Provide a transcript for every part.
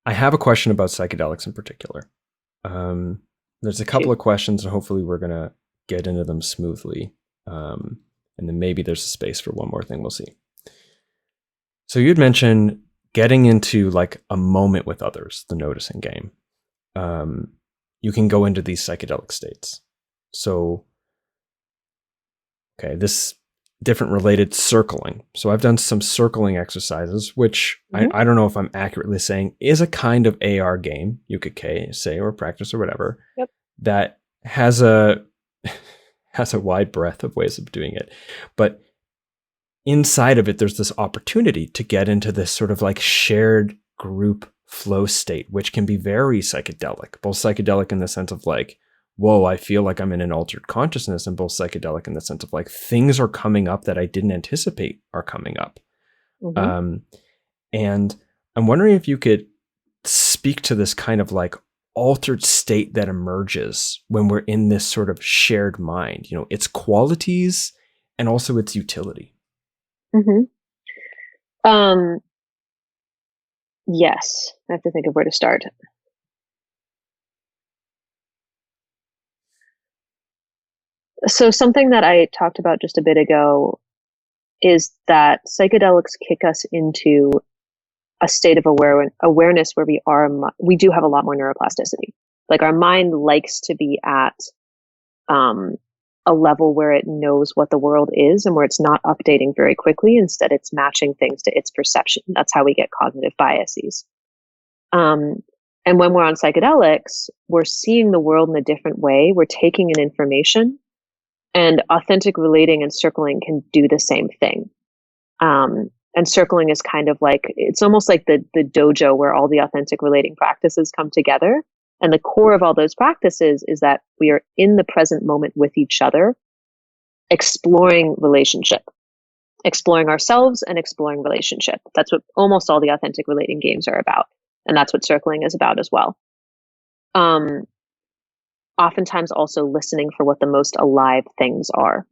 I have a question about psychedelics in particular. Um, there's a couple Shoot. of questions, and hopefully we're gonna get into them smoothly. And then maybe there's a space for one more thing. We'll see. So you'd mentioned getting into like a moment with others, the noticing game. Um, you can go into these psychedelic states. So, okay, this different related circling. So I've done some circling exercises, which Hmm. I don't know if I'm accurately saying is a kind of AR game, you could say, or practice or whatever, Yep. that has a has a wide breadth of ways of doing it. But inside of it, there's this opportunity to get into this sort of like shared group flow state, which can be very psychedelic, both psychedelic in the sense of like, whoa, I feel like I'm in an altered consciousness, and both psychedelic in the sense of like things are coming up that I didn't anticipate are coming up. Hmm. Um, and I'm wondering if you could speak to this kind of like altered state that emerges when we're in this sort of shared mind, its qualities and also its utility. Hmm. Um, yes, I have to think of where to start. So something that I talked about just a bit ago is that psychedelics kick us into a state of awareness where we do have a lot more neuroplasticity. Like our mind likes to be at um, a level where it knows what the world is and where it's not updating very quickly. Instead, it's matching things to its perception. That's how we get cognitive biases. Um, and when we're on psychedelics, we're seeing the world in a different way. We're taking in information, and authentic relating and circling can do the same thing. And circling is kind of like, it's almost like the dojo where all the authentic relating practices come together. And the core of all those practices is that we are in the present moment with each other, exploring relationship, exploring ourselves and exploring relationship. That's what almost all the authentic relating games are about. And that's what circling is about as well. Um, Oftentimes also listening for what the most alive things are,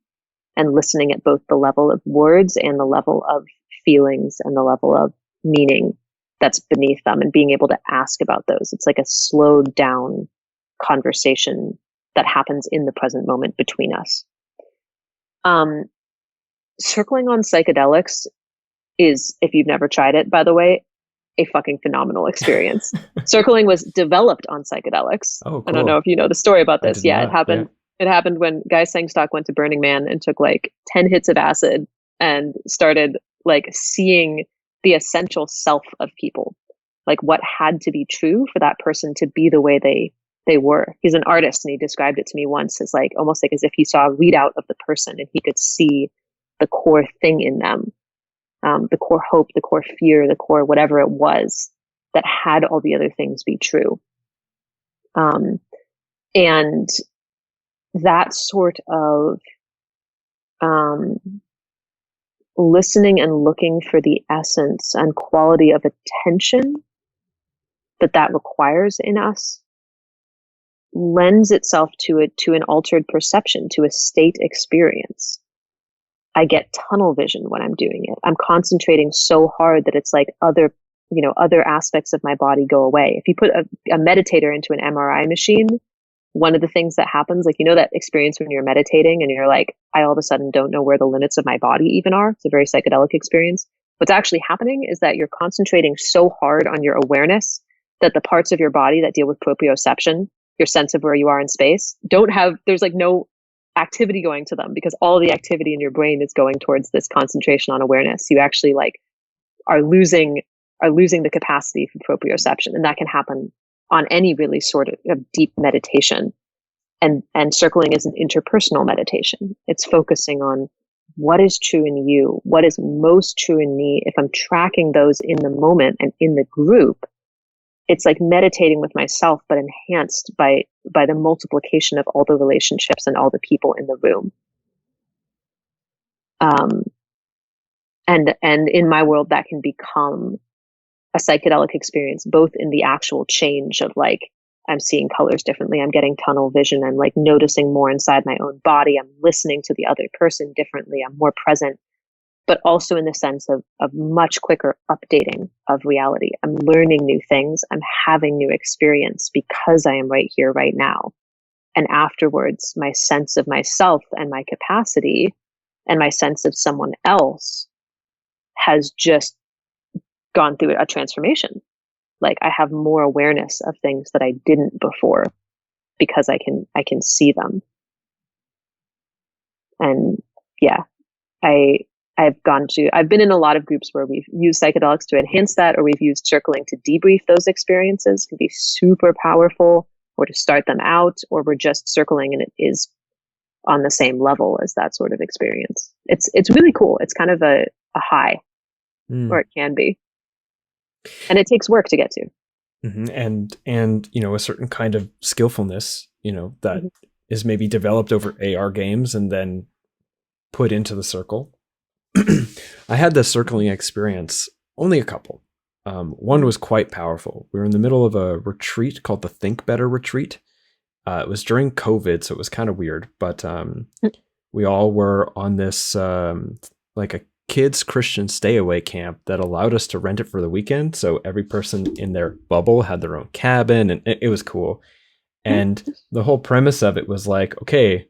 and listening at both the level of words and the level of feelings and the level of meaning that's beneath them, and being able to ask about those. It's like a slowed down conversation that happens in the present moment between us. Um, Circling on psychedelics is, if you've never tried it, by the way, a fucking phenomenal experience. Circling was developed on psychedelics. Oh, I don't know cool. if you know the story about I this. did Yeah, it not. Yeah. happened. It happened when Guy Sangstock went to Burning Man and took like 10 hits of acid and started like seeing the essential self of people, like what had to be true for that person to be the way they were. He's an artist, and he described it to me once as like almost like as if he saw a readout of the person and he could see the core thing in them, the core hope, the core fear, the core whatever it was that had all the other things be true. Um, and that sort of um, listening and looking for the essence and quality of attention that requires in us lends itself to an altered perception, to a state experience. I get tunnel vision when I'm doing it. I'm concentrating so hard that it's like other aspects of my body go away. If you put a meditator into an MRI machine, one of the things that happens, like, that experience when you're meditating and you're like, I all of a sudden don't know where the limits of my body even are. It's a very psychedelic experience. What's actually happening is that you're concentrating so hard on your awareness that the parts of your body that deal with proprioception, your sense of where you are in space, there's like no activity going to them, because all the activity in your brain is going towards this concentration on awareness. You actually like are losing the capacity for proprioception. And that can happen on any really sort of deep meditation. And circling is an interpersonal meditation. It's focusing on what is true in you, what is most true in me. If I'm tracking those in the moment and in the group, it's like meditating with myself, but enhanced by the multiplication of all the relationships and all the people in the room. Um, and in my world, that can become a psychedelic experience, both in the actual change of like, I'm seeing colors differently, I'm getting tunnel vision, I'm like noticing more inside my own body, I'm listening to the other person differently, I'm more present but also in the sense of much quicker updating of reality. I'm learning new things. I'm having new experience because I am right here, right now. And afterwards, my sense of myself and my capacity and my sense of someone else has just gone through a transformation. Like I have more awareness of things that I didn't before because I can see them. And yeah, I've been in a lot of groups where we've used psychedelics to enhance that, or we've used circling to debrief those experiences. It can be super powerful, or to start them out, or we're just circling and it is on the same level as that sort of experience. It's really cool. It's kind of a high, or it can be. And it takes work to get to. Mm-hmm. And a certain kind of skillfulness, that is maybe developed over AR games and then put into the circle. I had this circling experience, only a couple. One was quite powerful. We were in the middle of a retreat called the Think Better Retreat. It was during COVID, so it was kind of weird, but we all were on this like a kids Christian stay away camp that allowed us to rent it for the weekend. So every person in their bubble had their own cabin, and it was cool. And the whole premise of it was like, okay,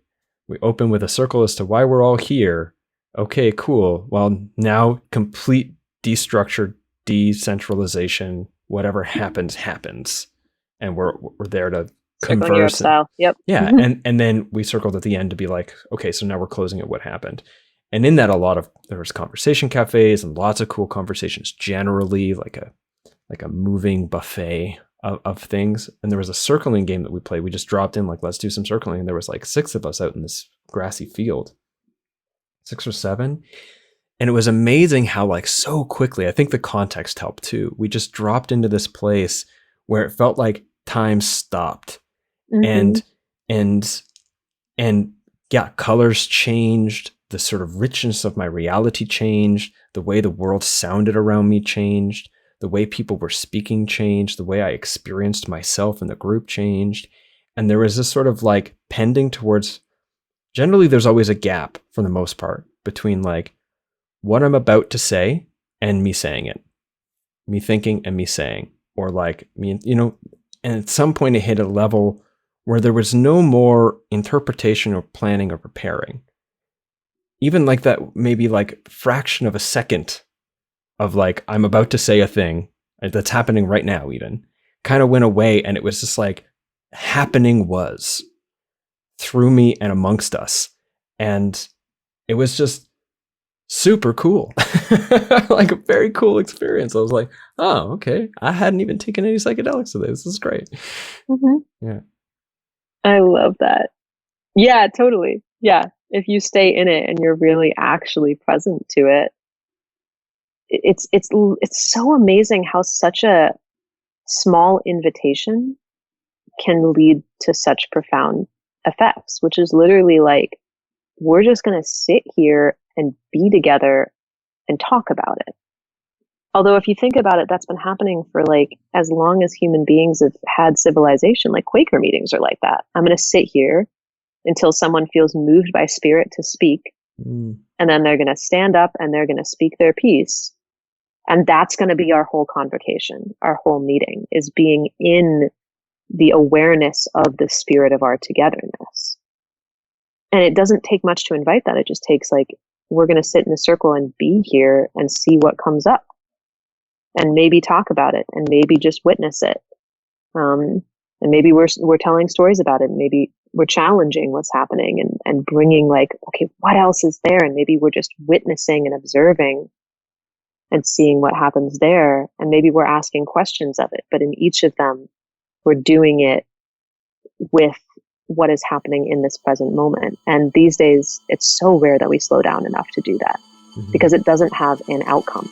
we open with a circle as to why we're all here. Okay, cool. Well, now complete destructure, decentralization, whatever happens. And we're there to converse. Style. Yep. Yeah. And then we circled at the end to be like, okay, so now we're closing it. What happened? And in that, there was conversation cafes and lots of cool conversations, generally like a moving buffet of things. And there was a circling game that we played. We just dropped in like, let's do some circling. And there was like 6 of us out in this grassy field, 6 or 7. And it was amazing how like so quickly, I think the context helped too. We just dropped into this place where it felt like time stopped. And yeah, colors changed. The sort of richness of my reality changed. The way the world sounded around me changed. The way people were speaking changed. The way I experienced myself and the group changed. And there was this sort of like pending towards, generally there's always a gap for the most part between like what I'm about to say and me saying it. Me thinking and me saying. Or like me, and at some point it hit a level where there was no more interpretation or planning or preparing. Even like that, maybe like fraction of a second of like, I'm about to say a thing that's happening right now, even kind of went away. And it was just like happening was through me and amongst us. And it was just super cool. Like a very cool experience. I was like, oh, okay. I hadn't even taken any psychedelics today. This is great. Yeah. I love that. Yeah, totally. Yeah. If you stay in it and you're really actually present to it, it's so amazing how such a small invitation can lead to such profound effects, which is literally like, we're just going to sit here and be together and talk about it. Although if you think about it, that's been happening for like as long as human beings have had civilization. Like Quaker meetings are like that. I'm going to sit here until someone feels moved by spirit to speak. And then they're going to stand up and they're going to speak their piece. And that's going to be our whole convocation. Our whole meeting is being in the awareness of the spirit of our togetherness. And it doesn't take much to invite that. It just takes like, we're going to sit in a circle and be here and see what comes up. And maybe talk about it, and maybe just witness it. And maybe we're telling stories about it. And maybe we're challenging what's happening and bringing like, okay, what else is there? And maybe we're just witnessing and observing and seeing what happens there. And maybe we're asking questions of it. But in each of them, we're doing it with what is happening in this present moment. And these days, it's so rare that we slow down enough to do that because it doesn't have an outcome.